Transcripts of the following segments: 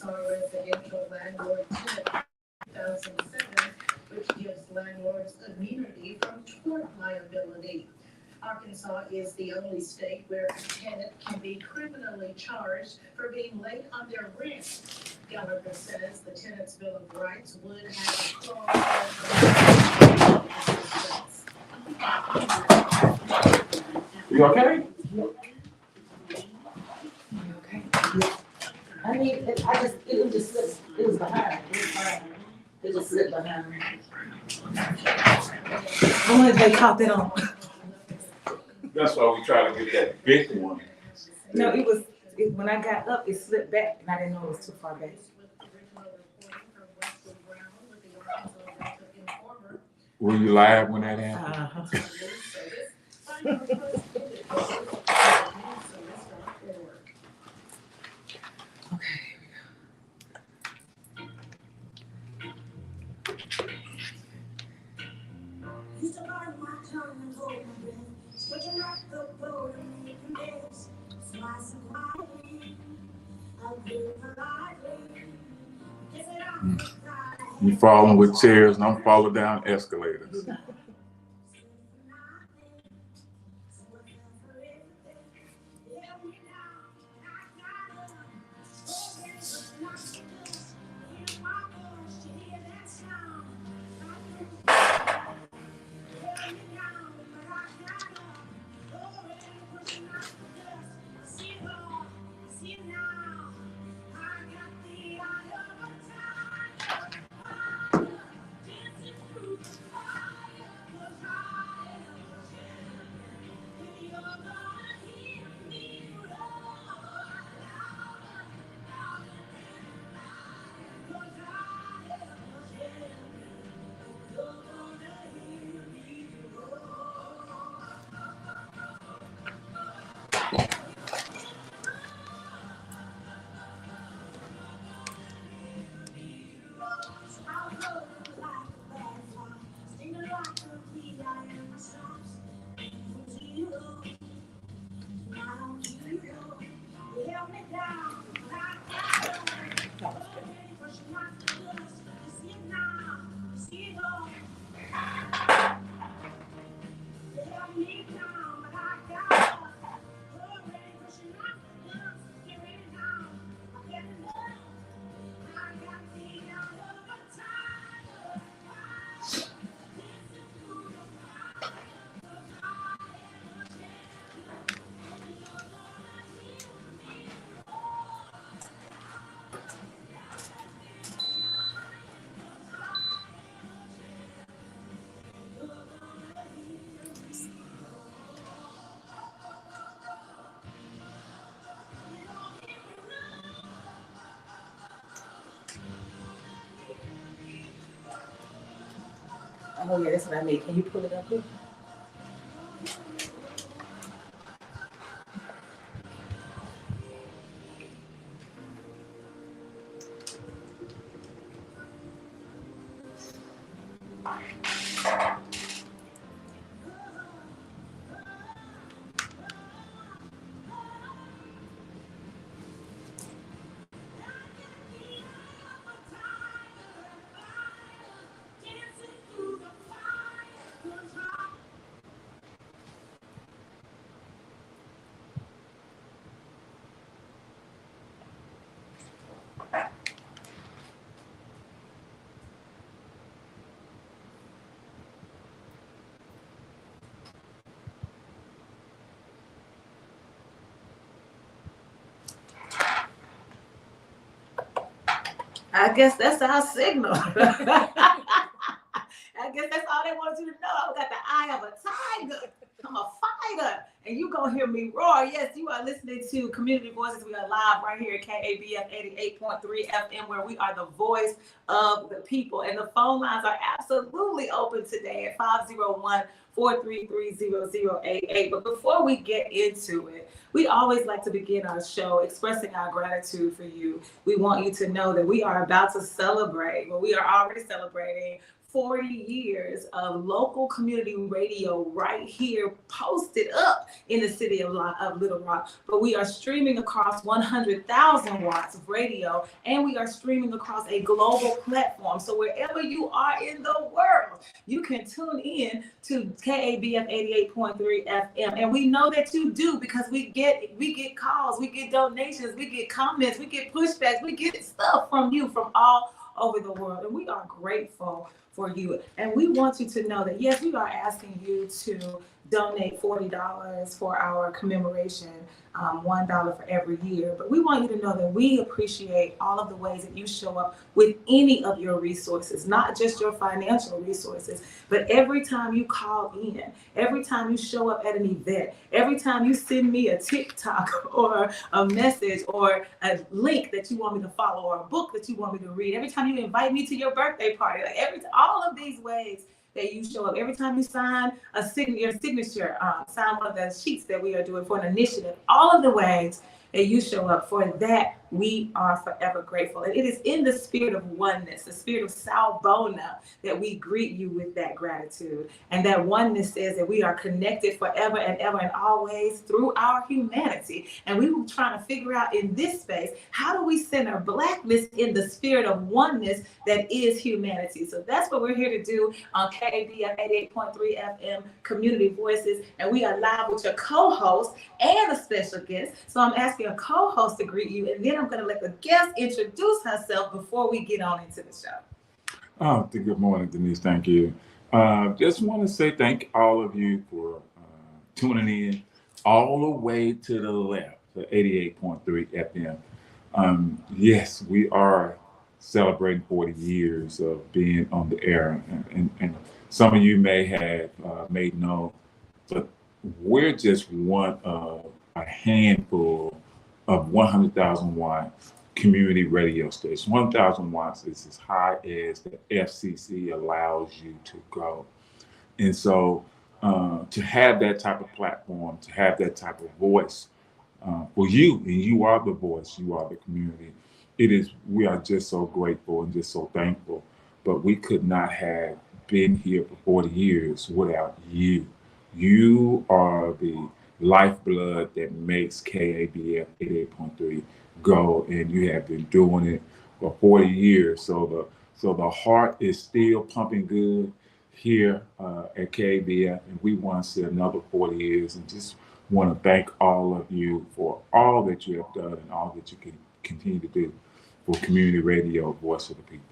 Arkansas Residential Landlord Tenant 2007, which gives landlords immunity from tort liability. Arkansas is the only state where a tenant can be criminally charged for being late on their rent. Gallagher says the Tenants' Bill of Rights would have a clause that You okay? Okay. I mean, it was behind. It just slipped behind. I wonder if they caught that on. That's why we try to get that big one. No, when I got up, it slipped back, and I didn't know it was too far back. Were you live when that happened? Okay. You falling with chairs and I'm falling down escalators. Oh yeah, that's what I made. Can you pull it up here? I guess that's our signal. I guess that's all they wanted you to know. I got the eye of a tiger. I'm a fighter. And you gonna hear me roar. Yes, you are listening to Community Voices. We are live right here at KABF 88.3 FM, where we are the voice of the people. And the phone lines are absolutely open today at 501-433-0088. But before we get into it, we always like to begin our show expressing our gratitude for you. We want you to know that we are about to celebrate. Well, we are already celebrating 40 years of local community radio right here posted up in the city of Little Rock. But we are streaming across 100,000 watts of radio, and we are streaming across a global platform. So wherever you are in the world, you can tune in to KABF 88.3 FM. And we know that you do, because we get calls, we get donations, we get comments, we get pushbacks, we get stuff from you from all over the world. And we are grateful for you. And we want you to know that, yes, we are asking you to donate $40 for our commemoration, $1 for every year. But we want you to know that we appreciate all of the ways that you show up with any of your resources, not just your financial resources, but every time you call in, every time you show up at an event, every time you send me a TikTok or a message or a link that you want me to follow or a book that you want me to read, every time you invite me to your birthday party, like all of these ways that you show up, every time you sign your signature, sign one of the sheets that we are doing for an initiative, all of the ways that you show up, for that we are forever grateful. And it is in the spirit of oneness, the spirit of Sawubona, that we greet you with that gratitude. And that oneness says that we are connected forever and ever and always through our humanity. And we were trying to figure out in this space, how do we center Blackness in the spirit of oneness that is humanity? So that's what we're here to do on KABF 88.3 FM Community Voices. And we are live with your co-host and a special guest. So I'm asking a co-host to greet you, and then I'm going to let the guest introduce herself before we get on into the show. Good morning, Denise. Thank you. Just want to say thank all of you for tuning in all the way to the left, to 88.3 FM. Yes, we are celebrating 40 years of being on the air. And some of you may have made know, but we're just one of a handful of 100,000 watt community radio stations. 1,000 watts is as high as the FCC allows you to go. And so to have that type of platform, to have that type of voice for you, and you are the voice, you are the community, we are just so grateful and just so thankful. But we could not have been here for 40 years without you. You are the lifeblood that makes KABF 88.3 go, and you have been doing it for 40 years. So the heart is still pumping good here at KABF, and we want to see another 40 years, and just want to thank all of you for all that you have done and all that you can continue to do for community radio, voice of the people.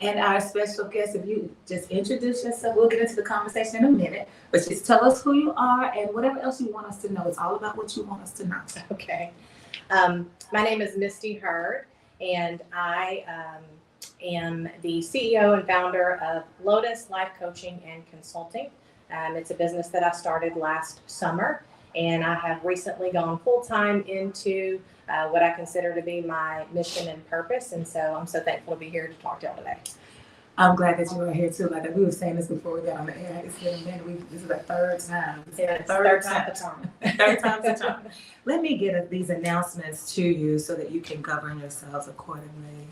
And our special guest, if you just introduce yourself, we'll get into the conversation in a minute, but just tell us who you are and whatever else you want us to know. It's all about what you want us to know. Okay. My name is Misti Hurd, and I am the CEO and founder of Lotus Life Coaching and Consulting. It's a business that I started last summer, and I have recently gone full-time into what I consider to be my mission and purpose. And so I'm so thankful to be here to talk to y'all today. I'm glad that you are here too. Like we were saying this before we got on the air. It's been a minute. This is the third time. Third time the charm. Third time's the charm. Let me get these announcements to you so that you can govern yourselves accordingly.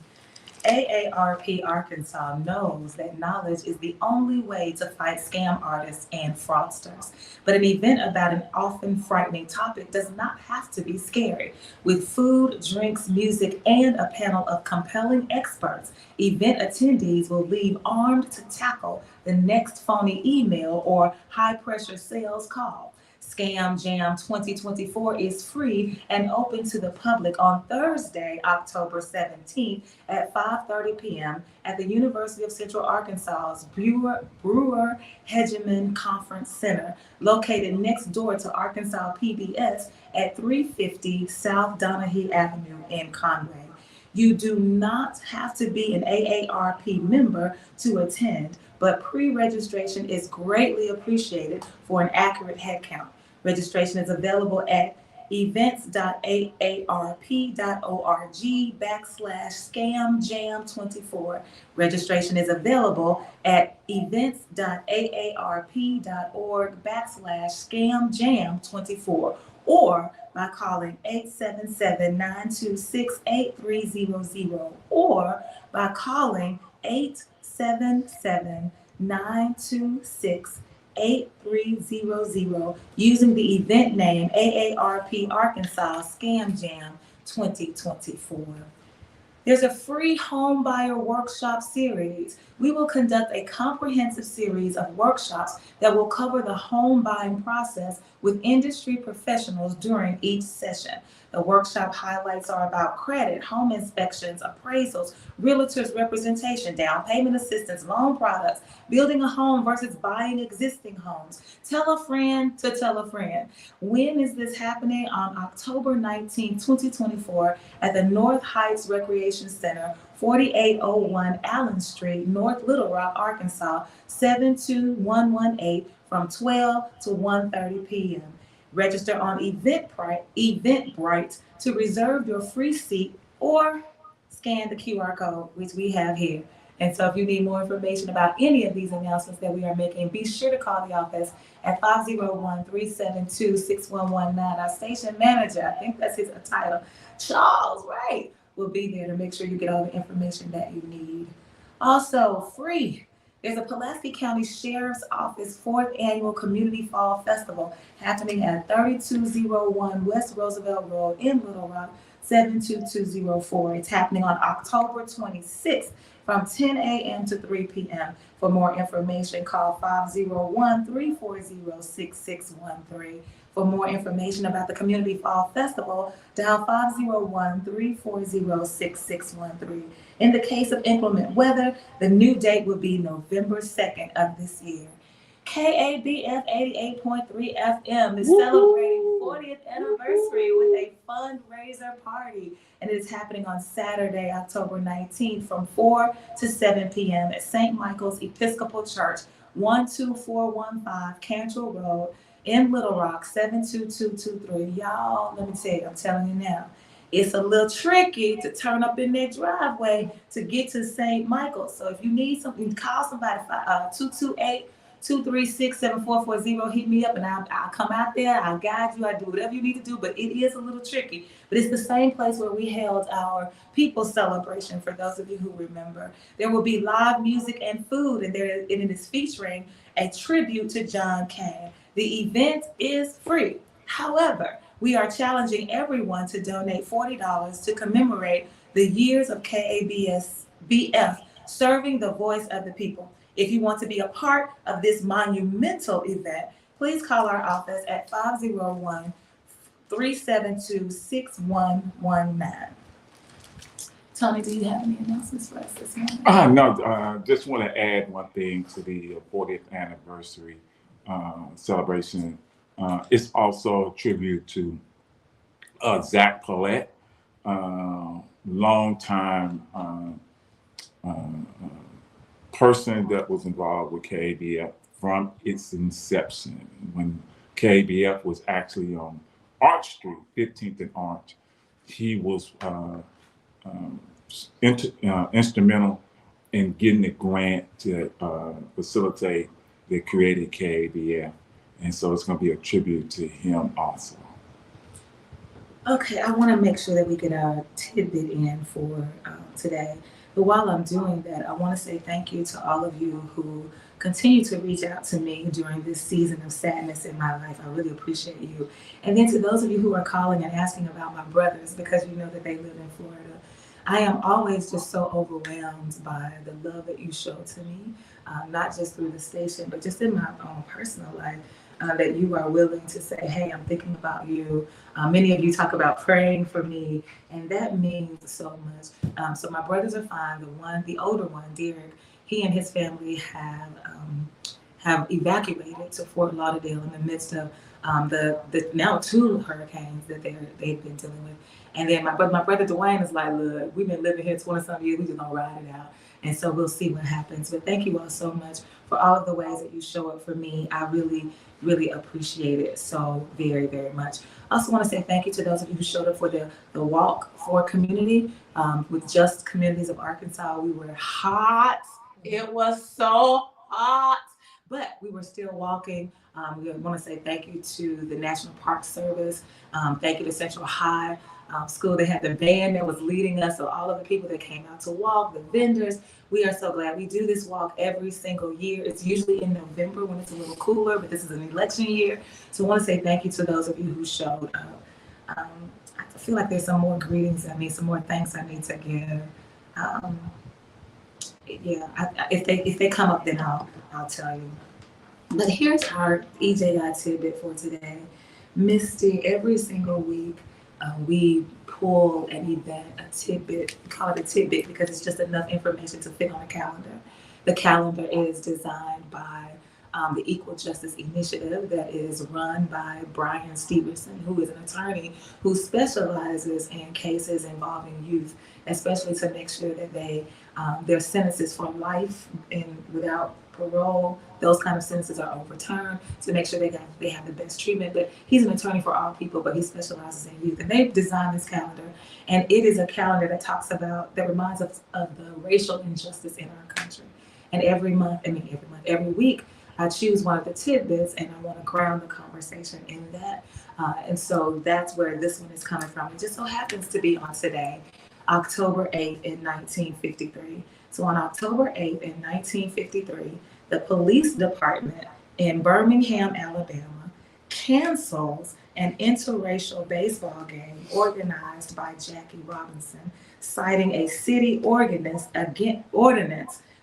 AARP Arkansas knows that knowledge is the only way to fight scam artists and fraudsters. But an event about an often frightening topic does not have to be scary. With food, drinks, music, and a panel of compelling experts, event attendees will leave armed to tackle the next phony email or high-pressure sales call. Scam Jam 2024 is free and open to the public on Thursday, October 17th at 5:30 p.m. at the University of Central Arkansas's Brewer Hegeman Conference Center, located next door to Arkansas PBS at 350 South Donahue Avenue in Conway. You do not have to be an AARP member to attend, but pre-registration is greatly appreciated for an accurate head count. Registration is available at events.aarp.org/scamjam24. Registration is available at events.aarp.org/scamjam24 or by calling 877-926-8300 or by calling 877-926-8300 using the event name AARP Arkansas Scam Jam 2024. There's a free home buyer workshop series. We will conduct a comprehensive series of workshops that will cover the home buying process with industry professionals during each session. The workshop highlights are about credit, home inspections, appraisals, realtors representation, down payment assistance, loan products, building a home versus buying existing homes. Tell a friend to tell a friend. When is this happening? On October 19, 2024 at the North Heights Recreation Center, 4801 Allen Street, North Little Rock, Arkansas, 72118 from 12 to 1:30 p.m. Register on Eventbrite to reserve your free seat or scan the QR code, which we have here. And so if you need more information about any of these announcements that we are making, be sure to call the office at 501-372-6119. Our station manager, I think that's his title, Charles, right, will be there to make sure you get all the information that you need. Also, free. There's a Pulaski County Sheriff's Office 4th Annual Community Fall Festival happening at 3201 West Roosevelt Road in Little Rock, 72204. It's happening on October 26th from 10 a.m. to 3 p.m. For more information, call 501-340-6613. For more information about the Community Fall Festival, dial 501-340-6613. In the case of inclement weather, the new date will be November 2nd of this year. KABF 88.3 FM is celebrating 40th anniversary with a fundraiser party, and it is happening on Saturday, October 19th from 4 to 7 p.m. at St. Michael's Episcopal Church, 12415 Cantrell Road in Little Rock, 72223. Y'all, let me tell you, I'm telling you now, it's a little tricky to turn up in their driveway to get to St. Michael's. So if you need something, call somebody, 228-236-7440. Hit me up and I'll come out there. I'll guide you. I'll do whatever you need to do, but it is a little tricky. But it's the same place where we held our People's Celebration, for those of you who remember. There will be live music and food, and it is featuring a tribute to John Cain. The event is free. However, we are challenging everyone to donate $40 to commemorate the years of KABF serving the voice of the people. If you want to be a part of this monumental event, please call our office at 501-372-6119. Tony, do you have any announcements for us this morning? No, just want to add one thing to the 40th anniversary celebration. It's also a tribute to Zach Paulette, longtime person that was involved with KABF from its inception, when KABF was actually on Arch Street, 15th and Arch. He was instrumental in getting the grant to facilitate the created KABF. And so it's going to be a tribute to him also. Okay, I want to make sure that we get our tidbit in for today. But while I'm doing that, I want to say thank you to all of you who continue to reach out to me during this season of sadness in my life. I really appreciate you. And then to those of you who are calling and asking about my brothers, because you know that they live in Florida, I am always just so overwhelmed by the love that you show to me, not just through the station, but just in my own personal life. That you are willing to say, hey, I'm thinking about you. Many of you talk about praying for me, and that means so much. So my brothers are fine. The older one, Derek, he and his family have evacuated to Fort Lauderdale in the midst of the now 2 hurricanes that they've been dealing with. And then my brother Dwayne is like, look, we've been living here 20-some years, we just gonna ride it out. And so we'll see what happens. But thank you all so much for all of the ways that you show up for me. I really, really appreciate it so very, very much. I also want to say thank you to those of you who showed up for the Walk for Community with Just Communities of Arkansas. We were hot. It was so hot, but we were still walking. We want to say thank you to the National Park Service. Thank you to Central High School. They had the band that was leading us. So all of the people that came out to walk, the vendors, we are so glad. We do this walk every single year. It's usually in November when it's a little cooler, but this is an election year. So I want to say thank you to those of you who showed up. I feel like there's some more greetings some more thanks I need to give. If they come up, then I'll tell you. But here's our EJ God tidbit for today. Misti, every single week, we pull an event, a tidbit, we call it a tidbit because it's just enough information to fit on a calendar. The calendar is designed by the Equal Justice Initiative that is run by Brian Stevenson, who is an attorney who specializes in cases involving youth, especially to make sure that their sentences for life and without parole, those kind of sentences are overturned to make sure they have the best treatment. But he's an attorney for all people, but he specializes in youth. And they've designed this calendar, and it is a calendar that reminds us of the racial injustice in our country. And every week, I choose one of the tidbits, and I want to ground the conversation in that. And so that's where this one is coming from. It just so happens to be on today, October 8th in 1953. So on October 8th in 1953, the police department in Birmingham, Alabama, cancels an interracial baseball game organized by Jackie Robinson, citing a city ordinance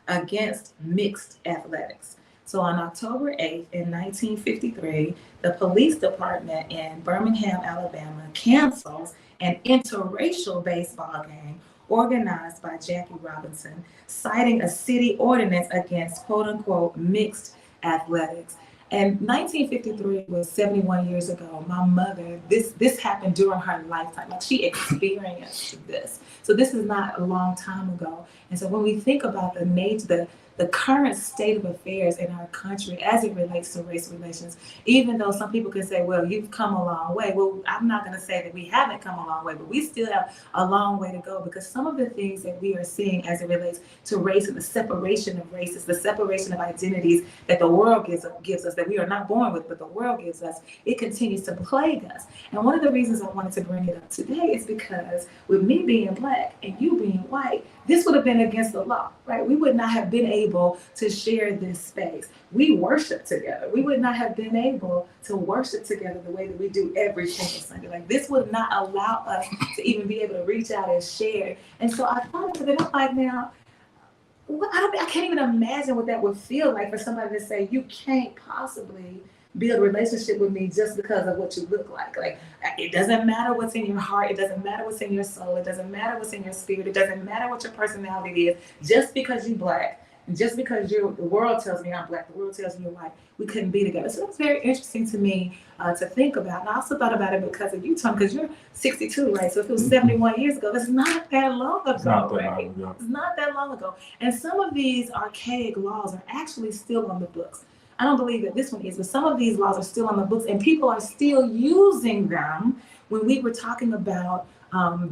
against mixed athletics. So on October 8th in 1953, the police department in Birmingham, Alabama, cancels an interracial baseball game organized by Jackie Robinson, citing a city ordinance against quote unquote mixed athletics. And 1953 was 71 years ago. My mother, this happened during her lifetime. Like, she experienced this. So this is not a long time ago. And so when we think about the current state of affairs in our country as it relates to race relations, even though some people can say, well, you've come a long way. Well, I'm not going to say that we haven't come a long way, but we still have a long way to go, because some of the things that we are seeing as it relates to race and the separation of races, the separation of identities that the world gives us, that we are not born with, but the world gives us, it continues to plague us. And one of the reasons I wanted to bring it up today is because with me being Black and you being white, this would have been against the law, right? We would not have been able to share this space. We worship together. We would not have been able to worship together the way that we do every single Sunday. Like, this would not allow us to even be able to reach out and share. And so I thought of it, I'm like, now, I can't even imagine what that would feel like for somebody to say, you can't possibly build a relationship with me just because of what you look like. Like, it doesn't matter what's in your heart. It doesn't matter what's in your soul. It doesn't matter what's in your spirit. It doesn't matter what your personality is. Just because you're Black, and just because the world tells me I'm Black, the world tells me you're white, we couldn't be together. So that's very interesting to me to think about. And I also thought about it because of you, Tom, because you're 62, right? So if it was 71 years ago, that's not that long ago, right? It's not that long ago. And some of these archaic laws are actually still on the books. I don't believe that this one is, but some of these laws are still on the books, and people are still using them. When we were talking about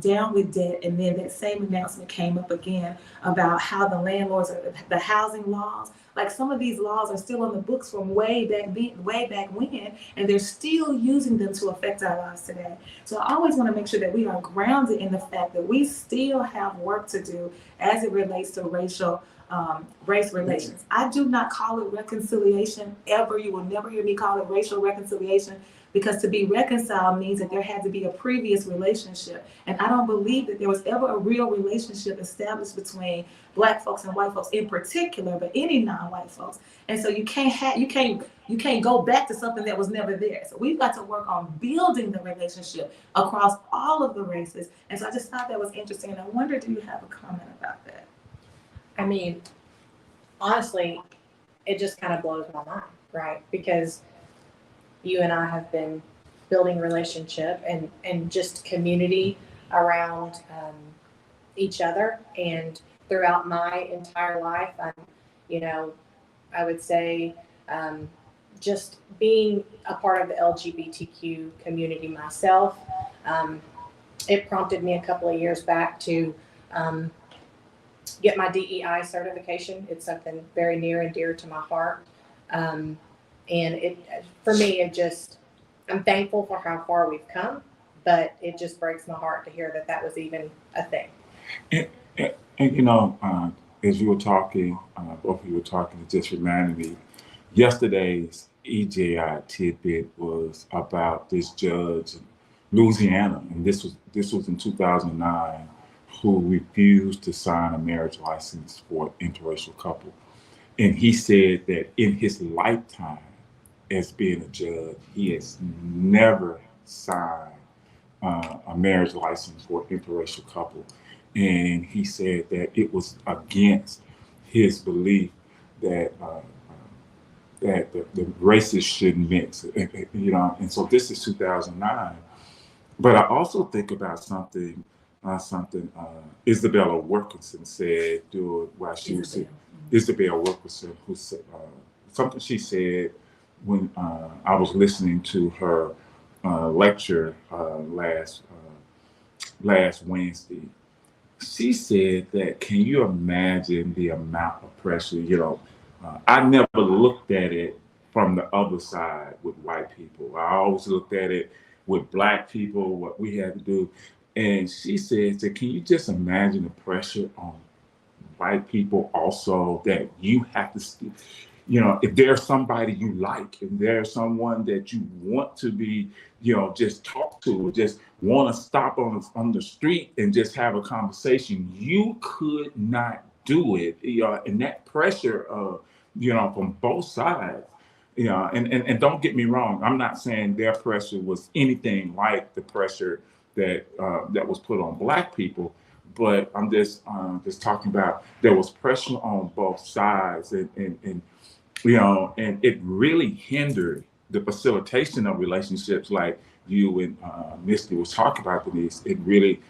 down with debt, and then that same announcement came up again about how the landlords the housing laws, like, some of these laws are still on the books from way back when, and they're still using them to affect our lives today. So I always want to make sure that we are grounded in the fact that we still have work to do as it relates to race relations. I do not call it reconciliation ever. You will never hear me call it racial reconciliation, because to be reconciled means that there had to be a previous relationship. And I don't believe that there was ever a real relationship established between Black folks and white folks in particular, but any non-white folks. And so you can't go back to something that was never there. So we've got to work on building the relationship across all of the races. And so I just thought that was interesting. And I wonder, do you have a comment about that? I mean, honestly, it just kind of blows my mind, right? Because you and I have been building relationship and just community around each other. And throughout my entire life, I would say just being a part of the LGBTQ community myself, it prompted me a couple of years back to get my DEI certification. It's something very near and dear to my heart. And for me, I'm thankful for how far we've come, but it just breaks my heart to hear that was even a thing. And as you were talking, both of you were talking, it just reminded me, yesterday's EJI tidbit was about this judge in Louisiana, and this was in 2009, who refused to sign a marriage license for an interracial couple. And he said that in his lifetime as being a judge, he has never signed a marriage license for an interracial couple. And he said that it was against his belief that that the races shouldn't mix, and so this is 2009. But I also think about something Isabella Wilkerson said while she was Isabella Wilkerson, who said something she said when I was listening to her lecture last Wednesday. She said that, can you imagine the amount of pressure? I never looked at it from the other side with white people. I always looked at it with Black people, what we had to do. And she said that, can you just imagine the pressure on white people also, that you have to, if there's somebody you like, and there's someone that you want to be, just talk to, or just want to stop on the street and just have a conversation, you could not do it, and that pressure, from both sides, and don't get me wrong, I'm not saying their pressure was anything like the pressure that was put on Black people, but I'm just talking about there was pressure on both sides, and it really hindered the facilitation of relationships, like you and Misti was talking about, Denise. It really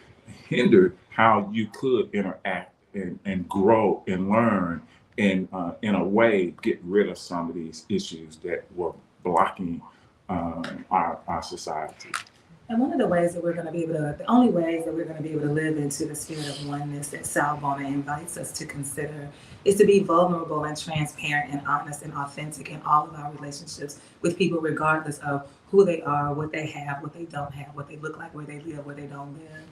hindered how you could interact and grow and learn, and in a way get rid of some of these issues that were blocking our society. And one of the ways that we're going to be able to, the only ways that we're going to be able to live into the spirit of oneness that Sawubona invites us to consider, is to be vulnerable and transparent and honest and authentic in all of our relationships with people, regardless of who they are, what they have, what they don't have, what they look like, where they live, where they don't live.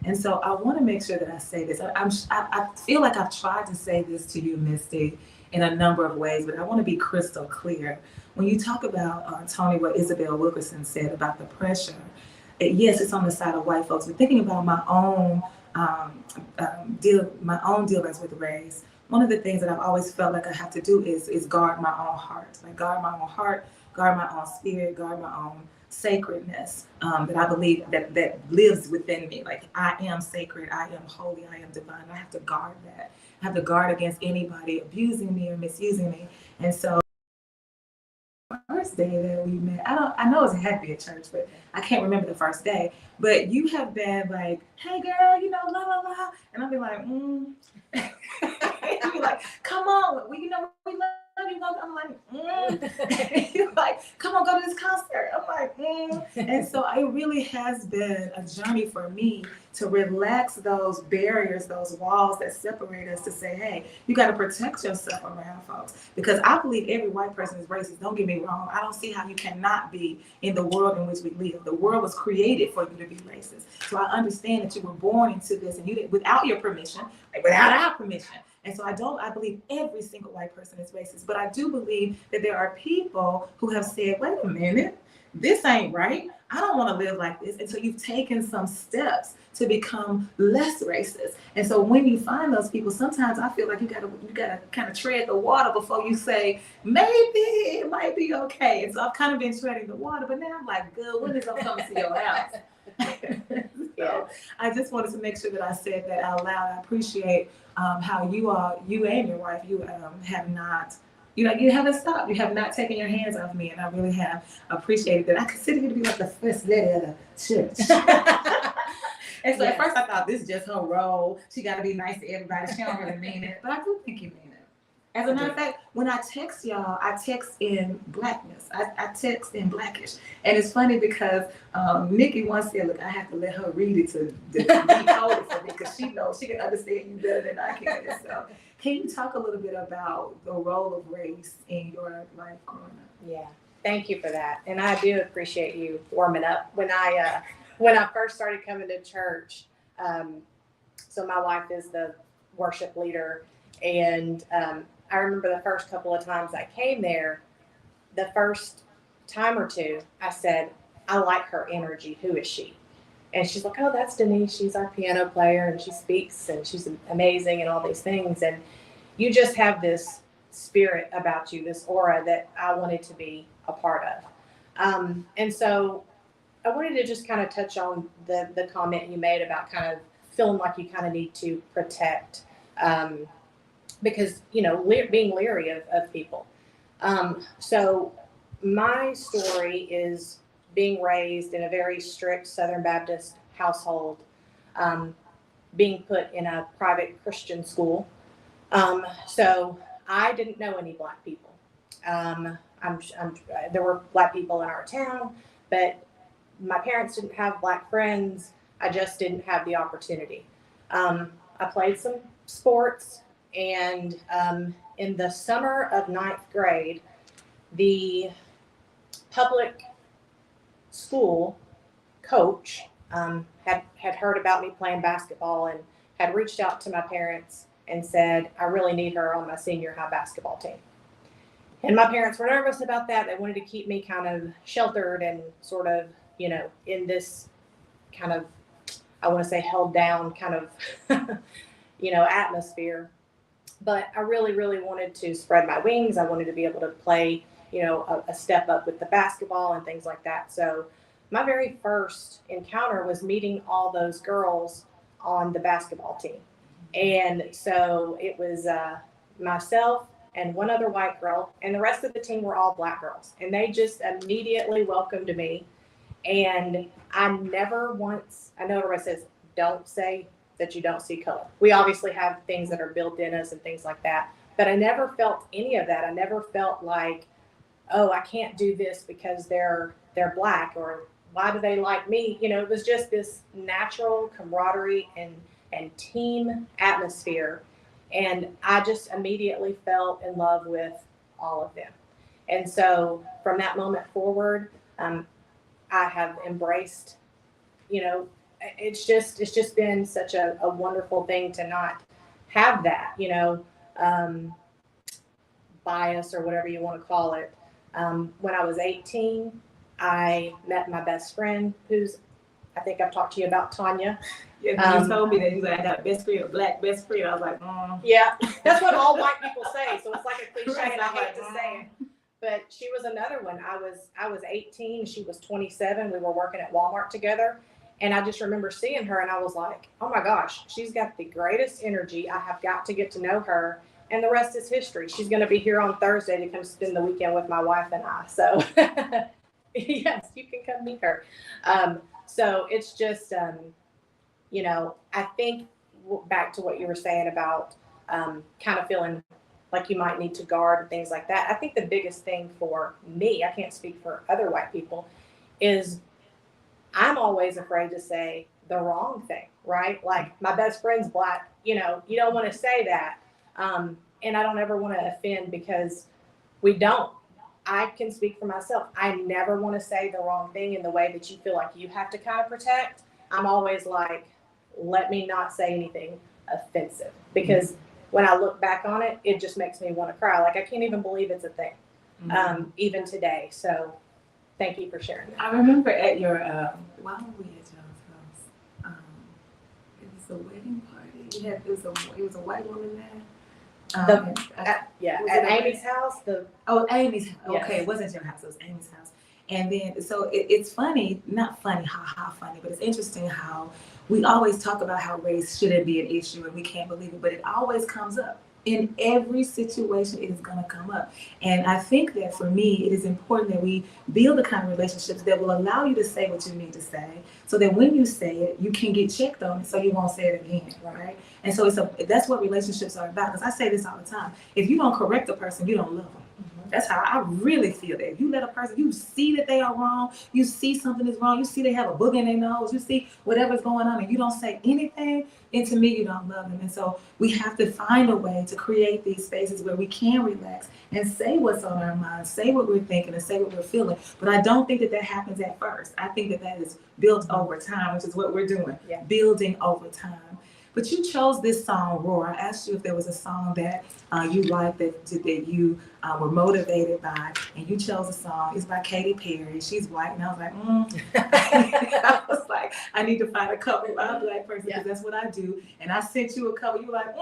And so I want to make sure that I say this. I feel like I've tried to say this to you, Misti, in a number of ways, but I want to be crystal clear. When you talk about, Toney, what Isabel Wilkerson said about the pressure, yes, it's on the side of white folks, but thinking about my own dealings with race, one of the things that I've always felt like I have to do is guard my own heart, guard my own heart, guard my own spirit, guard my own sacredness, that I believe that lives within me. Like, I am sacred, I am holy, I am divine. I have to guard that. I have to guard against anybody abusing me or misusing me. And so first day that we met, I know it had to be at church, but I can't remember the first day. But you have been like, hey girl, la la la, and I'll be like, You're like, come on, we love you. I'm like, You're like, come on, go to this concert. I'm like, And so it really has been a journey for me to relax those barriers, those walls that separate us, to say, hey, you got to protect yourself around folks. Because I believe every white person is racist. Don't get me wrong. I don't see how you cannot be in the world in which we live. The world was created for you to be racist. So I understand that you were born into this, and you did without your permission, without our permission. And so I believe every single white person is racist, but I do believe that there are people who have said, wait a minute, this ain't right. I don't want to live like this. And so you've taken some steps to become less racist. And so when you find those people, sometimes I feel like you gotta kind of tread the water before you say, maybe it might be okay. And so I've kind of been treading the water, but now I'm like, good, when is I'm coming to your house? So I just wanted to make sure that I said that out loud. I appreciate how you and your wife, you have not, You haven't stopped. You have not taken your hands off me, and I really have appreciated that. I consider you to be like the first lady of the church. And so at first I thought this is just her role. She got to be nice to everybody. She don't really mean it, but I do think you mean it. As a matter of fact, when I text y'all, I text in Blackness. I text in Blackish. And it's funny because Nikki once said, look, I have to let her read it to decode it for me because she knows she can understand you better than I can. So can you talk a little bit about the role of race in your life growing up? Yeah, thank you for that. And I do appreciate you warming up. When I first started coming to church, so my wife is the worship leader, and I remember the first couple of times I came there, the first time or two, I said, I like her energy. Who is she? And she's like, oh, that's Denise. She's our piano player, and she speaks, and she's amazing and all these things. And you just have this spirit about you, this aura that I wanted to be a part of. And so I wanted to just kind of touch on the comment you made about kind of feeling like you kind of need to protect, because, being leery of people. So my story is being raised in a very strict Southern Baptist household, being put in a private Christian school. So I didn't know any Black people. There were Black people in our town, but my parents didn't have Black friends. I just didn't have the opportunity. I played some sports, and in the summer of 9th grade, the public school coach had heard about me playing basketball and had reached out to my parents and said, I really need her on my senior high basketball team. And my parents were nervous about that. They wanted to keep me kind of sheltered and sort of, in this kind of, I want to say held down kind of, atmosphere. But I really, really wanted to spread my wings. I wanted to be able to play, a step up with the basketball and things like that. So my very first encounter was meeting all those girls on the basketball team. And so it was myself and one other white girl, and the rest of the team were all Black girls. And they just immediately welcomed me. And I never once, I know everybody says, don't say that you don't see color. We obviously have things that are built in us and things like that. But I never felt any of that. I never felt like, oh, I can't do this because they're Black, or why do they like me? It was just this natural camaraderie and team atmosphere. And I just immediately fell in love with all of them. And so from that moment forward, I have embraced, it's just been such a wonderful thing to not have that, bias or whatever you want to call it. When I was 18, I met my best friend, I think I've talked to you about, Tanya. Yeah, you told me that you I got a best friend, a Black best friend. I was like, Yeah, that's what all white people say. So it's like a cliche, and I hate to say it. But she was another one. I was 18, she was 27. We were working at Walmart together. And I just remember seeing her, and I was like, oh my gosh, she's got the greatest energy. I have got to get to know her. And the rest is history. She's going to be here on Thursday to come spend the weekend with my wife and I. So yes, you can come meet her. So it's just, I think back to what you were saying about kind of feeling like you might need to guard and things like that. I think the biggest thing for me, I can't speak for other white people, is I'm always afraid to say the wrong thing, right? Like, my best friend's Black, you don't want to say that. And I don't ever want to offend, because we don't. I can speak for myself. I never want to say the wrong thing in the way that you feel like you have to kind of protect. I'm always like, let me not say anything offensive, because when I look back on it, it just makes me want to cry. Like, I can't even believe it's a thing, even today. So thank you for sharing that. I remember at your, why were we at y'all's house? It was a wedding party. It was a white woman there. At Amy's house. Amy's house. Yes. Okay, it wasn't your house, it was Amy's house. And then, so it's funny, not funny, ha funny, but it's interesting how we always talk about how race shouldn't be an issue and we can't believe it, but it always comes up. In every situation, it is going to come up. And I think that for me, it is important that we build the kind of relationships that will allow you to say what you need to say, so that when you say it, you can get checked on it, so you won't say it again, right? And so that's what relationships are about. Because I say this all the time: if you don't correct a person, you don't love them. That's how I really feel. That if you let a person, you see that they are wrong, you see something is wrong, you see they have a booger in their nose, you see whatever's going on, and you don't say anything, and to me, you don't love them. And so we have to find a way to create these spaces where we can relax and say what's on our minds, say what we're thinking, and say what we're feeling. But I don't think that that happens at first. I think that that is built over time, which is what we're doing, building over time. But you chose this song, Roar. I asked you if there was a song that you liked, that you were motivated by, and you chose a song. It's by Katy Perry. She's white, and I was like, I was like, I need to find a cover by a Black person, because that's what I do. And I sent you a cover. You were like,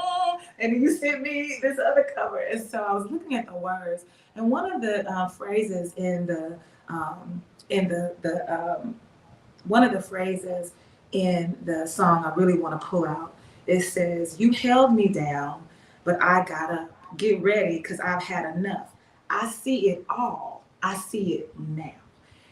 and then you sent me this other cover. And so I was looking at the words, and one of the phrases one of the phrases in the song I really want to pull out. It says, "You held me down, but I gotta get ready because I've had enough. I see it all. I see it now."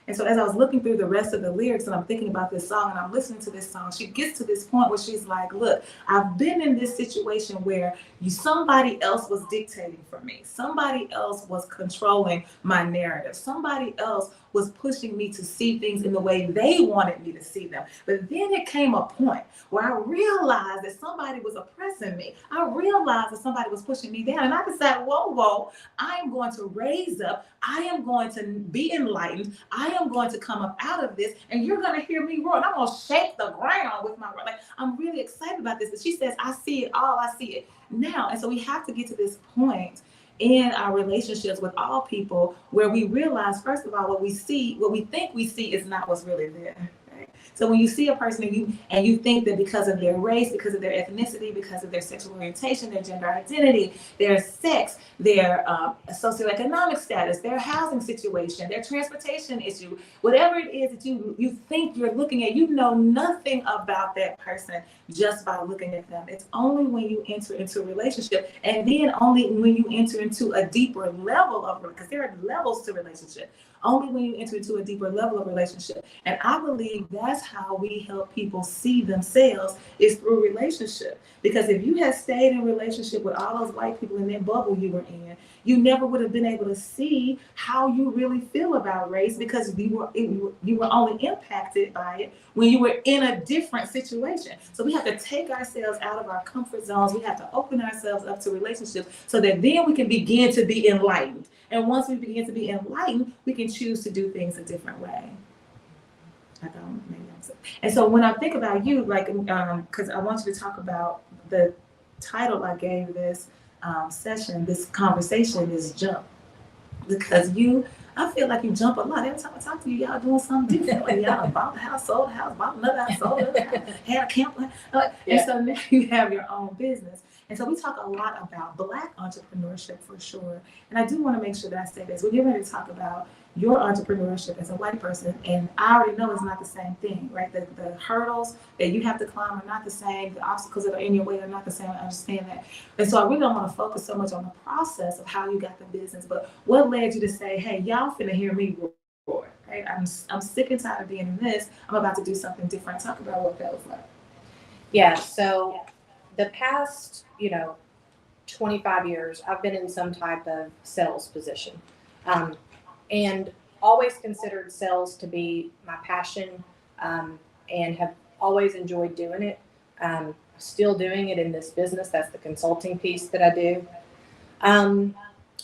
And so as I was looking through the rest of the lyrics and I'm thinking about this song and I'm listening to this song, she gets to this point where she's like, look, I've been in this situation where somebody else was dictating for me. Somebody else was controlling my narrative. Somebody else was pushing me to see things in the way they wanted me to see them. But then it came a point where I realized that somebody was oppressing me. I realized that somebody was pushing me down. And I decided, whoa, I am going to raise up. I am going to be enlightened. I am going to come up out of this, and you're going to hear me roar. And I'm going to shake the ground with my roar. Like, I'm really excited about this. And she says, I see it all. I see it now. And so we have to get to this point in our relationships with all people where we realize, first of all, what we think we see is not what's really there. Right? So when you see a person and you think that because of their race, because of their ethnicity, because of their sexual orientation, their gender identity, their sex, their socioeconomic status, their housing situation, their transportation issue, whatever it is that you think you're looking at, you know nothing about that person just by looking at them. It's only when you enter into a relationship, and then only when you enter into a deeper level of, because there are levels to relationship, only when you enter into a deeper level of relationship. And I believe that's how we help people see themselves, is through relationship. Because if you had stayed in relationship with all those white people in that bubble you were in, you never would have been able to see how you really feel about race, because you were only impacted by it when you were in a different situation. So we have to take ourselves out of our comfort zones. We have to open ourselves up to relationships so that then we can begin to be enlightened. And once we begin to be enlightened, we can choose to do things a different way. And so when I think about you, like, because I want you to talk about the title I gave this session, this conversation, is jump. Because I feel like you jump a lot. Every time I talk to you, y'all doing something different. Like, y'all bought a house, sold a house, bought another house, sold another house, had a camp. And so now you have your own business. And so we talk a lot about Black entrepreneurship for sure. And I do want to make sure that I say this. We're getting ready to talk about your entrepreneurship as a white person, and I already know it's not the same thing, right? The hurdles that you have to climb are not the same. The obstacles that are in your way are not the same. I understand that. And so I really don't want to focus so much on the process of how you got the business, but what led you to say, hey, y'all finna hear me roar, right? I'm sick and tired of being in this. I'm about to do something different. Talk about what that was like. Yeah, so the past, 25 years, I've been in some type of sales position. And always considered sales to be my passion, and have always enjoyed doing it. Still doing it in this business. That's the consulting piece that I do.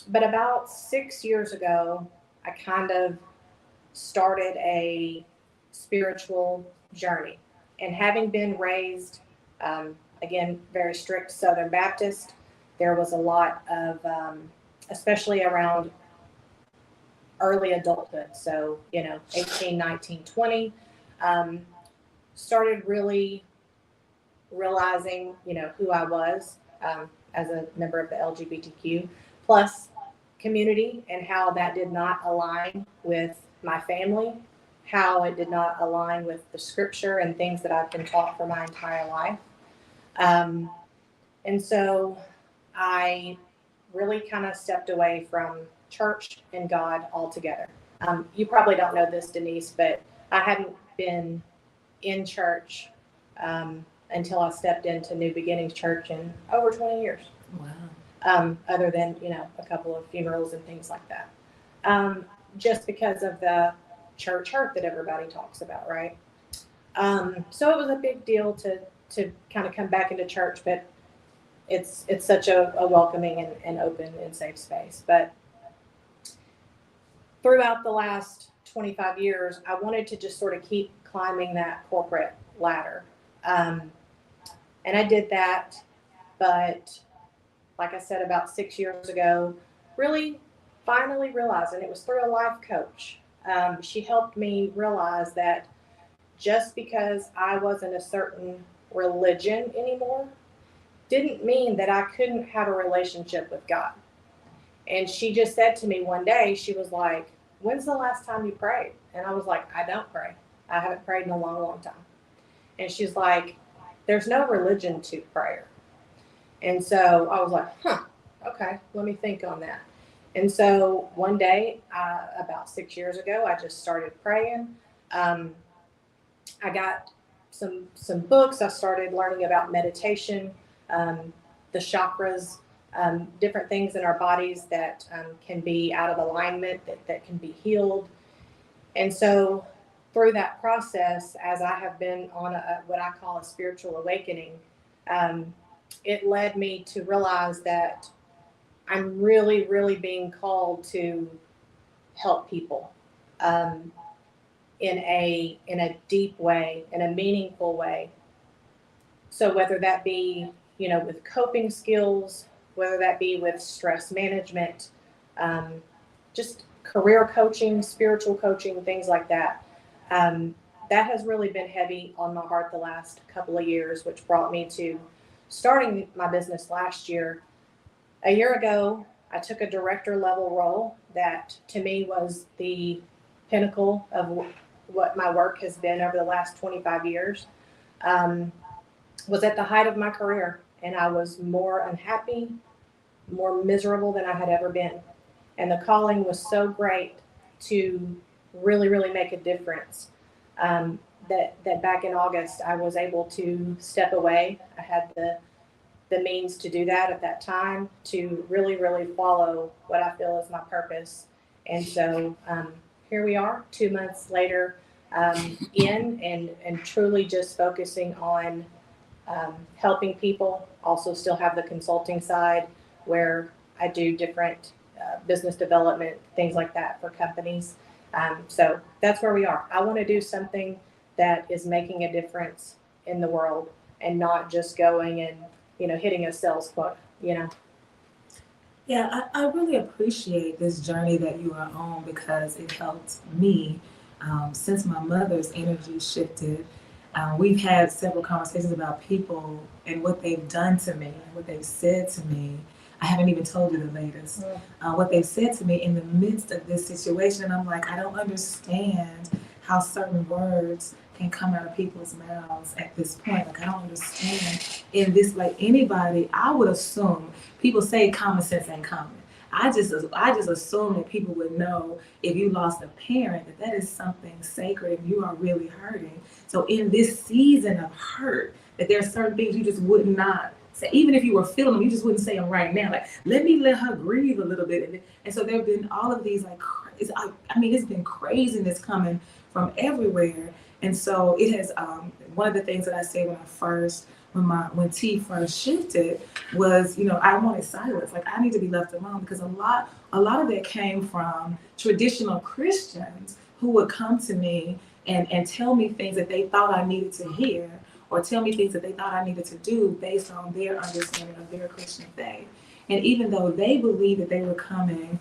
But about 6 years ago, I kind of started a spiritual journey. And having been raised, again, very strict Southern Baptist, there was a lot of, especially around early adulthood. So, 18, 19, 20, started really realizing, who I was as a member of the LGBTQ plus community, and how that did not align with my family, how it did not align with the scripture and things that I've been taught for my entire life. And so I I really kind of stepped away from church and God altogether. You probably don't know this, Denise, but I hadn't been in church until I stepped into New Beginnings Church in over 20 years. Wow. Other than, a couple of funerals and things like that. Just because of the church hurt that everybody talks about, right? So it was a big deal to kind of come back into church, but it's such a welcoming and open and safe space. But throughout the last 25 years, I wanted to just sort of keep climbing that corporate ladder. And I did that, but like I said, about 6 years ago, really finally realized, and it was through a life coach. She helped me realize that just because I wasn't a certain religion anymore didn't mean that I couldn't have a relationship with God. And she just said to me one day, she was like, "When's the last time you prayed?" And I was like, "I don't pray. I haven't prayed in a long, long time." And she's like, "There's no religion to prayer." And so I was like, okay, let me think on that. And so one day, about 6 years ago, I just started praying. I got some books. I started learning about meditation, the chakras, different things in our bodies that can be out of alignment, that can be healed. And so through that process, as I have been on what I call a spiritual awakening, it led me to realize that I'm really, really being called to help people in a deep way, in a meaningful way. So whether that be, with coping skills, whether that be with stress management, just career coaching, spiritual coaching, things like that. That has really been heavy on my heart the last couple of years, which brought me to starting my business last year. A year ago, I took a director level role that to me was the pinnacle of what my work has been over the last 25 years. Was at the height of my career, and I was more unhappy, more miserable than I had ever been. And the calling was so great to really, really make a difference. That back in August, I was able to step away. I had the means to do that at that time, to really, really follow what I feel is my purpose. And so here we are 2 months later, and truly just focusing on helping people. Also still have the consulting side where I do different business development, things like that for companies. So that's where we are. I want to do something that is making a difference in the world and not just going and, hitting a sales quota, Yeah, I really appreciate this journey that you are on because it helped me since my mother's energy shifted. We've had several conversations about people and what they've done to me, what they've said to me. I haven't even told you the latest. What they've said to me in the midst of this situation. And I'm like, I don't understand how certain words can come out of people's mouths at this point. Like, I don't understand in this, like anybody, I would assume, people say common sense ain't common. I just assume that people would know if you lost a parent, that is something sacred and you are really hurting. So in this season of hurt, that there are certain things you just would not say, even if you were feeling them, you just wouldn't say them right now. Like, let her grieve a little bit. And so there have been all of these, like, it's been craziness coming from everywhere. And so it has, one of the things that I said when T first shifted was, I wanted silence. Like, I need to be left alone, because a lot of that came from traditional Christians who would come to me and tell me things that they thought I needed to hear, or tell me things that they thought I needed to do based on their understanding of their Christian faith. And even though they believed that they were coming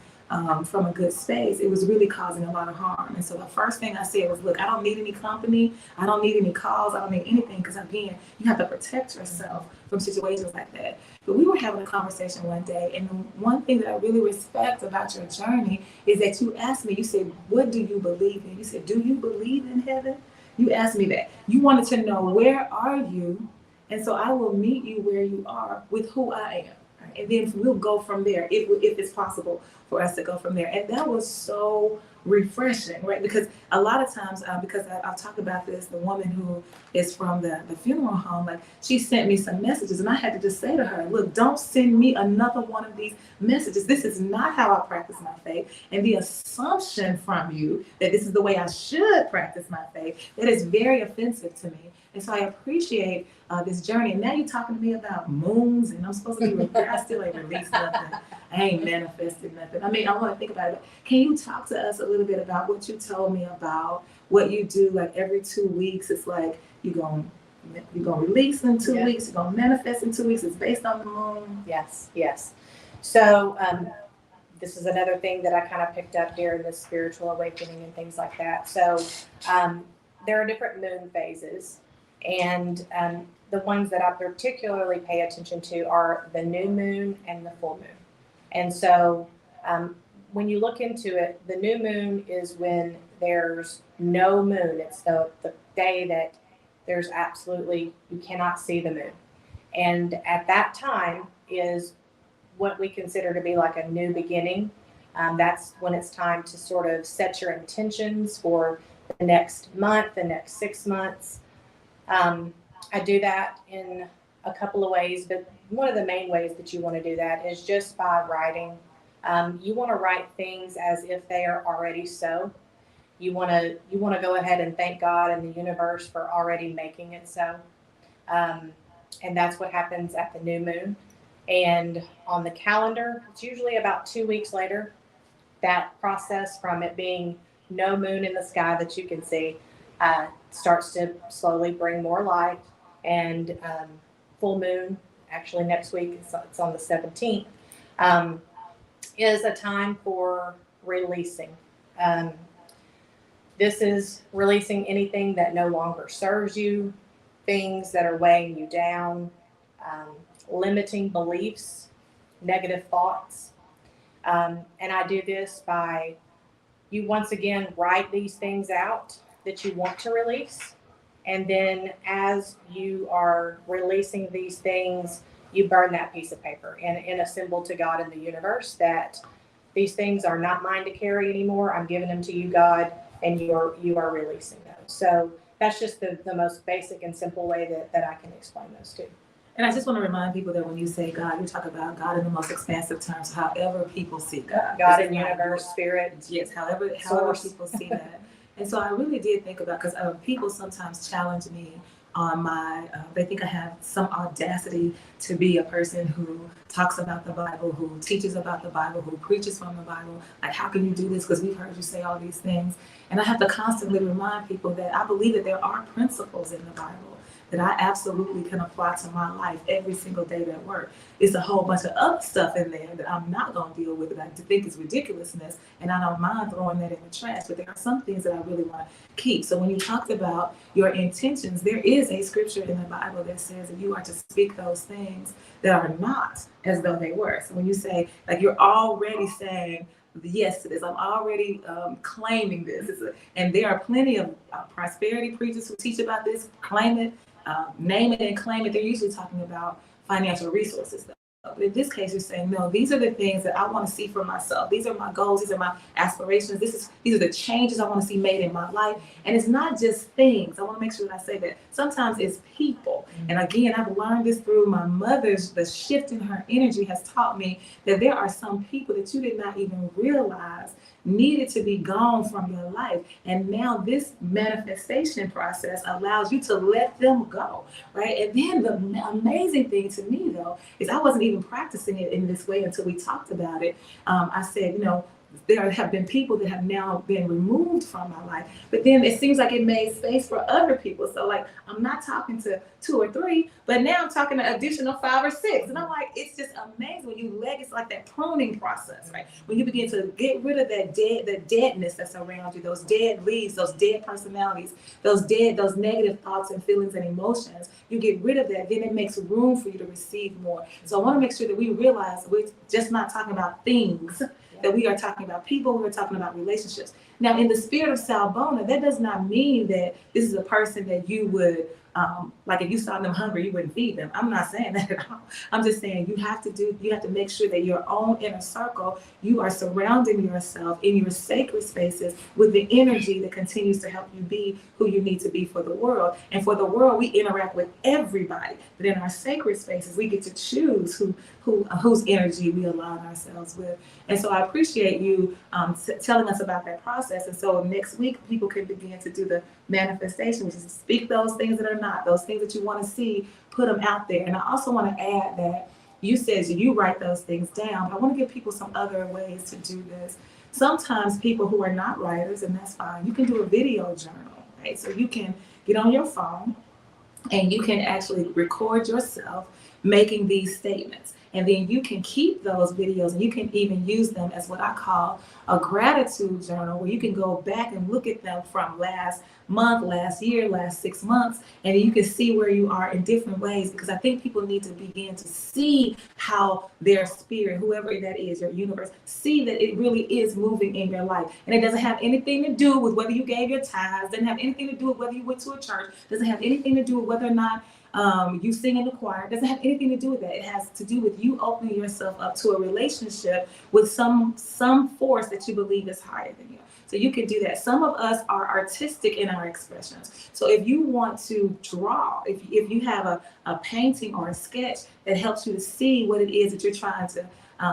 from a good space, it was really causing a lot of harm. And so the first thing I said was, look, I don't need any company. I don't need any calls. I don't need anything, because again, you have to protect yourself from situations like that. But we were having a conversation one day, and the one thing that I really respect about your journey is that you asked me, you said, what do you believe in? You said, do you believe in heaven? You asked me that. You wanted to know, where are you? And so I will meet you where you are with who I am. and then we'll go from there if it's possible for us to go from there. And that was so refreshing, right? Because a lot of times, because I've talked about this, the woman who is from the funeral home, like she sent me some messages and I had to just say to her, look, don't send me another one of these messages. This is not how I practice my faith. And the assumption from you that this is the way I should practice my faith, that is very offensive to me. And so I appreciate this journey. And now you're talking to me about moons and I'm supposed to be, I still ain't released nothing. I ain't manifested nothing. I mean, I want to think about it. Can you talk to us a little bit about what you told me about what you do? Like every 2 weeks, it's like you're going to release in 2 weeks, you're going to manifest in 2 weeks. It's based on the moon. Yes. So this is another thing that I kind of picked up during this spiritual awakening and things like that. So there are different moon phases. And the ones that I particularly pay attention to are the new moon and the full moon. And so when you look into it, the new moon is when there's no moon. It's the day that there's absolutely, you cannot see the moon. And at that time is what we consider to be like a new beginning. That's when it's time to sort of set your intentions for the next month, the next 6 months. I do that in a couple of ways, but one of the main ways that you want to do that is just by writing. You want to write things as if they are already so. You want to go ahead and thank God and the universe for already making it so. And that's what happens at the new moon. And on the calendar, it's usually about 2 weeks later, that process from it being no moon in the sky that you can see starts to slowly bring more light. And full moon, actually next week, it's on the 17th, is a time for releasing. This is releasing anything that no longer serves you, things that are weighing you down, limiting beliefs, negative thoughts. And I do this by, you once again write these things out that you want to release. And then as you are releasing these things, you burn that piece of paper in a symbol to God and the universe that these things are not mine to carry anymore. I'm giving them to you, God, and you are releasing those. So that's just the most basic and simple way that I can explain those two. And I just want to remind people that when you say God, you talk about God in the most expansive terms, however people see God. God in universe, spirit. Yes, however people see that. And so I really did think about, because people sometimes challenge me on my, they think I have some audacity to be a person who talks about the Bible, who teaches about the Bible, who preaches from the Bible. Like, how can you do this? Because we've heard you say all these things. And I have to constantly remind people that I believe that there are principles in the Bible that I absolutely can apply to my life every single day at work. It's a whole bunch of other stuff in there that I'm not going to deal with, that I think is ridiculousness, and I don't mind throwing that in the trash, but there are some things that I really want to keep. So when you talked about your intentions, there is a scripture in the Bible that says that you are to speak those things that are not as though they were. So when you say, like, you're already saying yes to this, I'm already claiming this. And there are plenty of prosperity preachers who teach about this, claim it, name it and claim it. They're usually talking about financial resources though. But in this case, you're saying, no, these are the things that I want to see for myself. These are my goals. These are my aspirations. These are the changes I want to see made in my life. And it's not just things. I want to make sure that I say that. Sometimes it's people. And again, I've learned this through my mother's, the shift in her energy has taught me that there are some people that you did not even realize needed to be gone from your life. And now this manifestation process allows you to let them go, right? And then the amazing thing to me, though, is I wasn't even practicing it in this way until we talked about it. I said, there have been people that have now been removed from my life, but then it seems like it made space for other people. So like, I'm not talking to 2 or 3, but now I'm talking to additional 5 or 6. And I'm like, it's just amazing when you it's like that pruning process, right? When you begin to get rid of the deadness that's around you, those dead leaves, those dead personalities, those negative thoughts and feelings and emotions, you get rid of that, then it makes room for you to receive more. So I want to make sure that we realize we're just not talking about things, that we are talking about people, we are talking about relationships. Now, in the spirit of Sawubona, that does not mean that this is a person that you would like if you saw them hungry, you wouldn't feed them. I'm not saying that at all. I'm just saying you have to make sure that your own inner circle, you are surrounding yourself in your sacred spaces with the energy that continues to help you be who you need to be for the world. And for the world, we interact with everybody. But in our sacred spaces, we get to choose whose energy we align ourselves with. And so I appreciate you telling us about that process. And so next week, people can begin to do the manifestation, which is speak those things that are not, those things that you want to see, put them out there. And I also want to add that you said you write those things down, but I want to give people some other ways to do this. Sometimes people who are not writers, and that's fine, you can do a video journal, right? So you can get on your phone and you can actually record yourself making these statements. And then you can keep those videos and you can even use them as what I call a gratitude journal, where you can go back and look at them from last month, last year, last 6 months, and you can see where you are in different ways, because I think people need to begin to see how their spirit, whoever that is, your universe, see that it really is moving in your life. And it doesn't have anything to do with whether you gave your tithes, doesn't have anything to do with whether you went to a church, doesn't have anything to do with whether or not you sing in the choir. It doesn't have anything to do with that. It has to do with you opening yourself up to a relationship with some force that you believe is higher than you. So you can do that. Some of us are artistic in our expressions. So if you want to draw, if you have a painting or a sketch that helps you to see what it is that you're trying to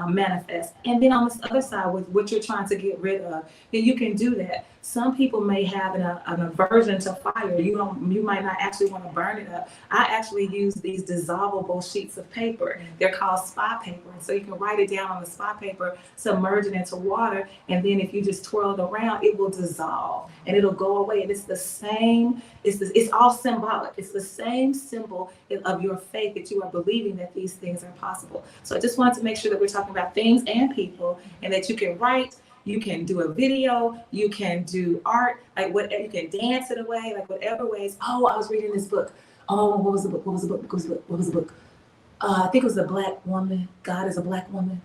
manifest, and then on this other side with what you're trying to get rid of, then you can do that. Some people may have an aversion to fire. You might not actually want to burn it up. I actually use these dissolvable sheets of paper. They're called spa paper. And so you can write it down on the spa paper, submerge it into water, and then if you just twirl it around, it will dissolve and it'll go away. And it's the same, it's all symbolic. It's the same symbol of your faith that you are believing that these things are possible. So I just wanted to make sure that we're talking about things and people, and that you can write, you can do a video, you can do art, like whatever, you can dance it away, like whatever ways. Oh, I was reading this book. Oh, what was the book? I think it was A Black Woman. God is a Black Woman.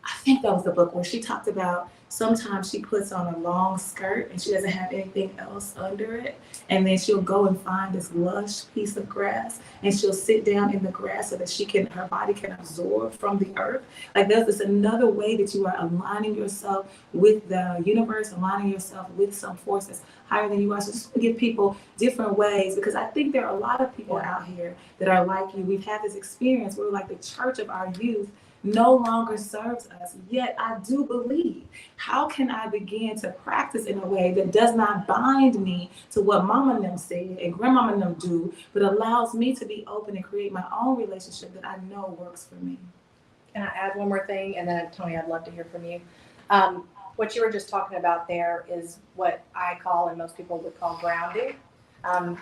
I think that was the book where she talked about sometimes she puts on a long skirt and she doesn't have anything else under it. And then she'll go and find this lush piece of grass and she'll sit down in the grass so that her body can absorb from the earth. Like there's another way that you are aligning yourself with the universe, aligning yourself with some forces higher than you are. So just to give people different ways, because I think there are a lot of people out here that are like you. We've had this experience where like the church of our youth no longer serves us. Yet I do believe, how can I begin to practice in a way that does not bind me to what mama and them said and grandmama and them do, but allows me to be open and create my own relationship that I know works for me? Can I add one more thing? And then Toney, I'd love to hear from you. What you were just talking about there is what I call, and most people would call, grounding.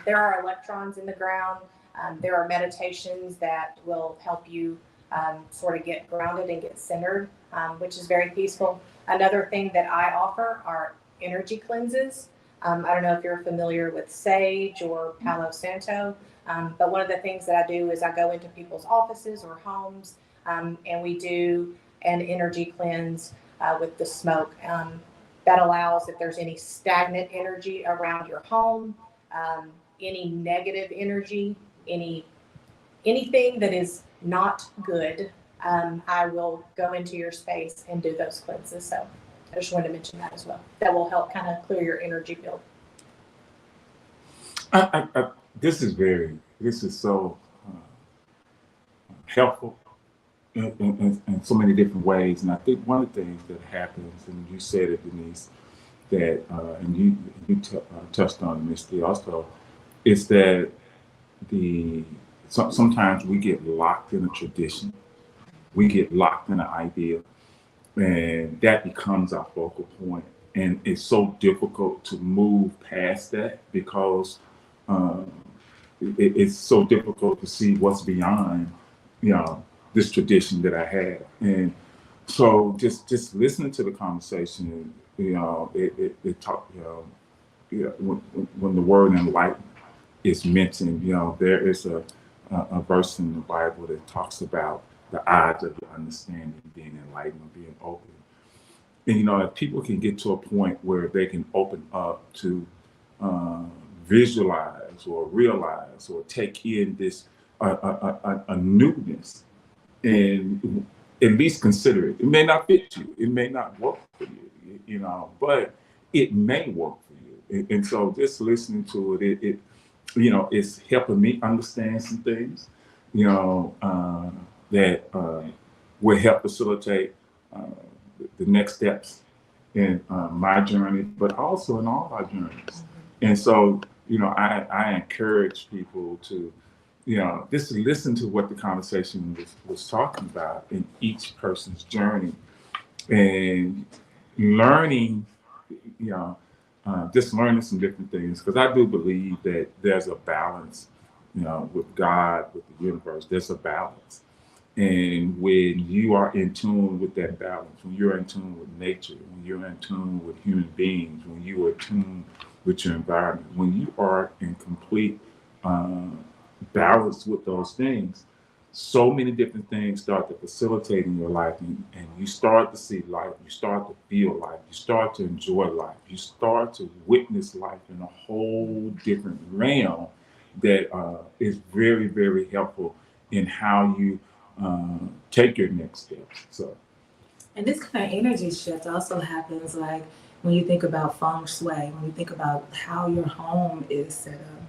There are electrons in the ground. There are meditations that will help you sort of get grounded and get centered, which is very peaceful. Another thing that I offer are energy cleanses. I don't know if you're familiar with sage or Palo Santo, but one of the things that I do is I go into people's offices or homes, and we do an energy cleanse with the smoke. That allows, if there's any stagnant energy around your home, any negative energy, anything that is not good, I will go into your space and do those cleanses. So I just wanted to mention that as well. That will help kind of clear your energy field. This is so helpful in so many different ways. And I think one of the things that happens, and you said it, Denise, that and you touched on Misti also, is that sometimes we get locked in a tradition, we get locked in an idea, and that becomes our focal point. And it's so difficult to move past that because it's so difficult to see what's beyond, this tradition that I have. And so just listening to the conversation, it talk, when the word enlightenment is mentioned, there is a verse in the Bible that talks about the eyes of your understanding being enlightened or being open. And if people can get to a point where they can open up to visualize or realize or take in this a newness, and at least consider it. It may not fit you, it may not work for you, you know, but it may work for you. And so just listening to it, you know, it's helping me understand some things, you know, that will help facilitate the next steps in my journey, but also in all our journeys. And so, you know, I encourage people to, you know, just listen to what the conversation was talking about in each person's journey, and learning, you know, just learning some different things, because I do believe that there's a balance, you know, with God, with the universe. There's a balance. And when you are in tune with that balance, when you're in tune with nature, when you're in tune with human beings, when you are in tune with your environment, when you are in complete balance with those things, so many different things start to facilitate in your life, and you start to see life, you start to feel life, you start to enjoy life, you start to witness life in a whole different realm that is very, very helpful in how you take your next steps. So, and this kind of energy shift also happens like when you think about feng shui, when you think about how your home is set up.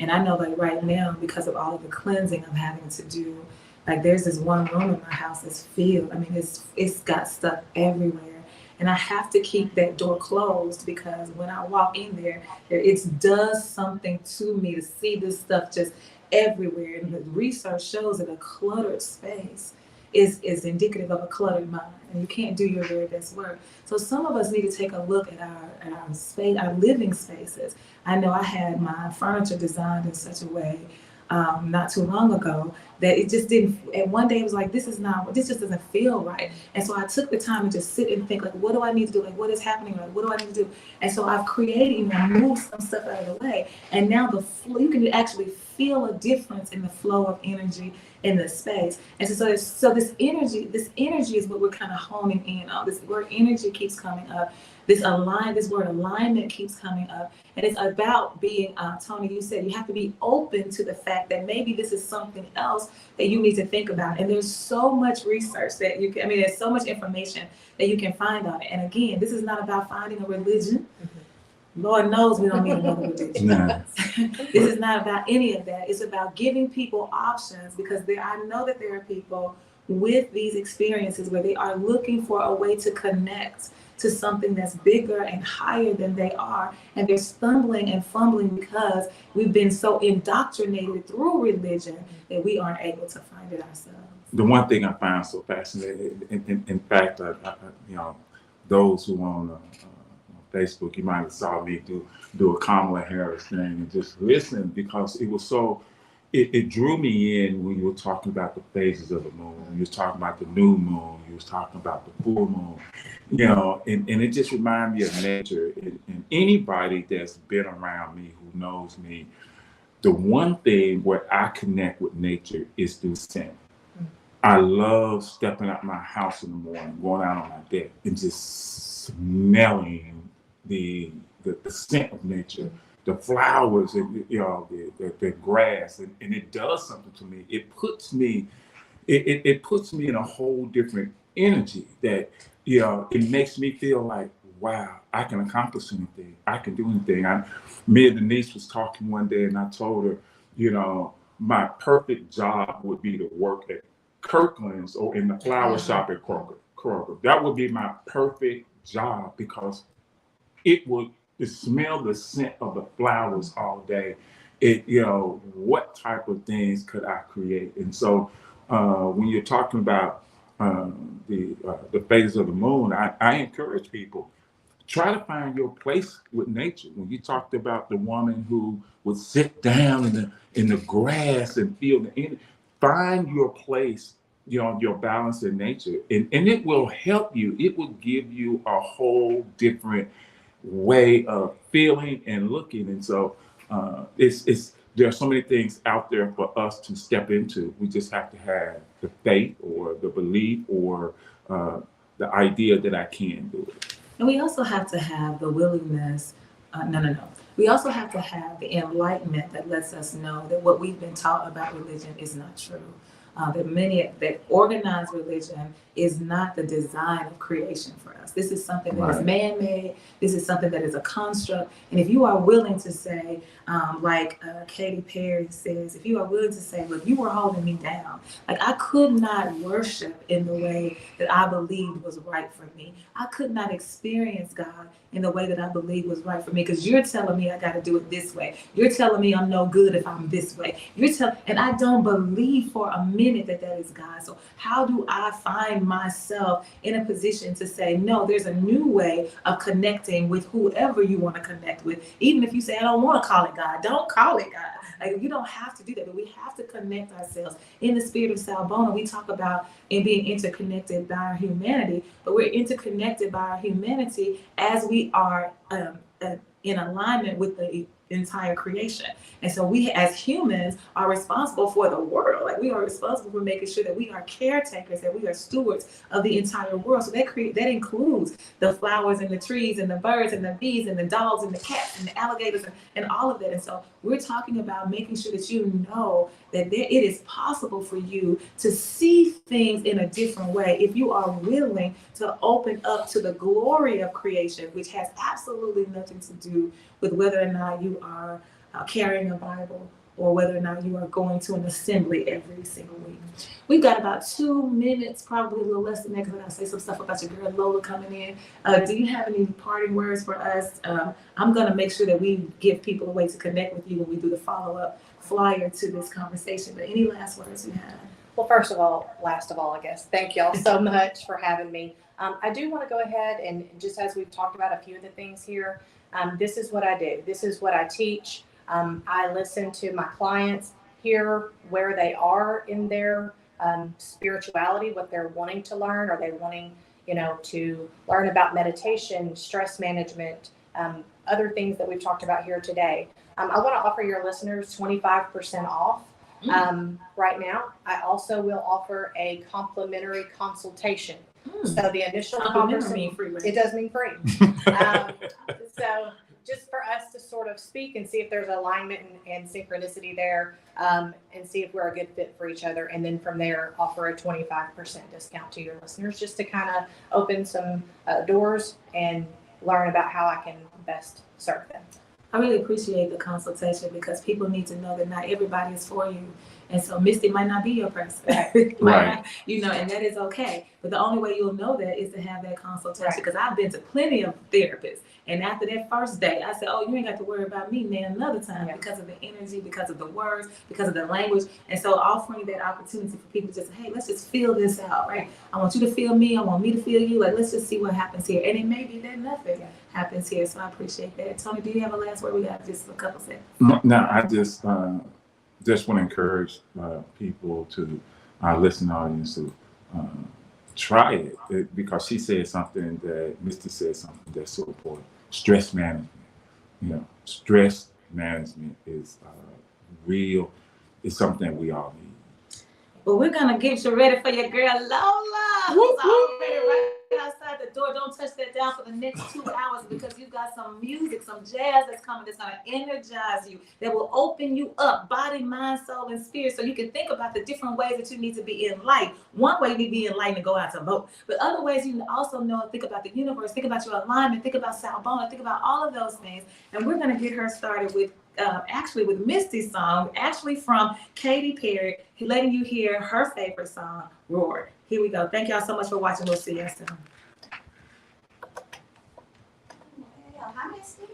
And I know like right now, because of all of the cleansing I'm having to do, like there's this one room in my house that's filled. I mean, it's got stuff everywhere. And I have to keep that door closed, because when I walk in there, it does something to me to see this stuff just everywhere. And the research shows that a cluttered space is indicative of a cluttered mind, and you can't do your very best work. So some of us need to take a look at our space, our living spaces. I know I had my furniture designed in such a way not too long ago that it just didn't. And one day it was like, this just doesn't feel right. And so I took the time to just sit and think, like, what do I need to do? Like, what is happening? Like, what do I need to do? And so I've created and moved some stuff out of the way. And now you can actually feel a difference in the flow of energy in the space. And so this energy is what we're kind of honing in on. This word energy keeps coming up. This word alignment keeps coming up. And it's about being, Toney, you said you have to be open to the fact that maybe this is something else that you need to think about. And there's so much research that there's so much information that you can find on it. And again, this is not about finding a religion. Lord knows we don't need another religion. nah. This is not about any of that. It's about giving people options, because I know that there are people with these experiences where they are looking for a way to connect to something that's bigger and higher than they are. And they're stumbling and fumbling because we've been so indoctrinated through religion that we aren't able to find it ourselves. The one thing I find so fascinating, in fact, you know, those who on Facebook, you might have saw me do a Kamala Harris thing and just listen, because it was so, it drew me in when you were talking about the phases of the moon. You was talking about the new moon. You was talking about the full moon. You know, and it just reminded me of nature. And anybody that's been around me who knows me, the one thing where I connect with nature is through scent. I love stepping out my house in the morning, going out on my deck, and just smelling the scent of nature, the flowers, and you know, the grass, and it does something to me. It puts me in a whole different energy that, you know, it makes me feel like, wow, I can accomplish anything. I can do anything. Me and Denise was talking one day, and I told her, you know, my perfect job would be to work at Kirkland's or in the flower shop at Kroger. That would be my perfect job, because it would smell the scent of the flowers all day. You know, what type of things could I create? And so when you're talking about the phases of the moon, I encourage people, try to find your place with nature. When you talked about the woman who would sit down in the grass and feel the energy, find your place, you know, your balance in nature, and it will help you. It will give you a whole different way of feeling and looking. And so there are so many things out there for us to step into. We just have to have the faith or the belief or the idea that I can do it. And we also have to have the willingness, we also have to have the enlightenment that lets us know that what we've been taught about religion is not true. That organized religion is not the design of creation for us. This is something that is man-made. This is something that is a construct. And if you are willing to say, like Katy Perry says, if you are willing to say, look, you were holding me down. Like I could not worship in the way that I believed was right for me. I could not experience God in the way that I believed was right for me, because you're telling me I got to do it this way. You're telling me I'm no good if I'm this way. And I don't believe for a minute that is God. So how do I find myself in a position to say, no, there's a new way of connecting with whoever you want to connect with. Even if you say, I don't want to call it God, don't call it God. Like, you don't have to do that, but we have to connect ourselves. In the spirit of Sawubona, we talk about in being interconnected by our humanity, but we're interconnected by our humanity as we are in alignment with the entire creation. And so we as humans are responsible for the world. Like we are responsible for making sure that we are caretakers, that we are stewards of the entire world. So that includes the flowers and the trees and the birds and the bees and the dogs and the cats and the alligators and all of that. And so we're talking about making sure that you know that it is possible for you to see things in a different way if you are willing to open up to the glory of creation, which has absolutely nothing to do with whether or not you are carrying a Bible or whether or not you are going to an assembly every single week. We've got about 2 minutes, probably a little less than that, because I gotta say some stuff about your girl Lola coming in. Do you have any parting words for us? I'm gonna make sure that we give people a way to connect with you when we do the follow-up flyer to this conversation. But any last words you have? Well, first of all, last of all, I guess, thank y'all so much for having me. I do want to go ahead and just as we've talked about a few of the things here, this is what I do. This is what I teach. I listen to my clients, hear where they are in their spirituality, what they're wanting to learn. Are they wanting, to learn about meditation, stress management, other things that we've talked about here today? I want to offer your listeners 25% off right now. I also will offer a complimentary consultation. So the initial conversation, it does mean free. So just for us to sort of speak and see if there's alignment and synchronicity there, and see if we're a good fit for each other. And then from there, offer a 25% discount to your listeners, just to kind of open some doors and learn about how I can best serve them. I really appreciate the consultation, because people need to know that not everybody is for you. And so Misti might not be your person, Right. And that is okay. But the only way you'll know that is to have that consultation, because I've been to plenty of therapists. And after that first day, I said, oh, you ain't got to worry about me now another time, because of the energy, because of the words, because of the language. And so offering that opportunity for people to just, hey, let's just feel this out, right? I want you to feel me. I want me to feel you. Like, let's just see what happens here. And it may be that nothing happens here. So I appreciate that. Tony, do you have a last word? We got just a couple seconds. No, I just want to encourage people to listen audience to try it, because she said something that Misti said something that's so important. Stress management. Stress management is real. It's something we all need. Well, we're gonna get you ready for your girl Lola, who's already right outside the door. Don't touch that down for the next 2 hours, because you've got some music, some jazz that's coming that's gonna energize you, that will open you up, body, mind, soul, and spirit, so you can think about the different ways that you need to be enlightened. One way you need to be enlightened and go out to vote, but other ways you also know, think about the universe, think about your alignment, think about Sawubona, think about all of those things. And we're gonna get her started with with Misti's song, actually from Katy Perry, letting you hear her favorite song, Roar. Here we go. Thank y'all so much for watching. We'll see you soon. Hi, Misti.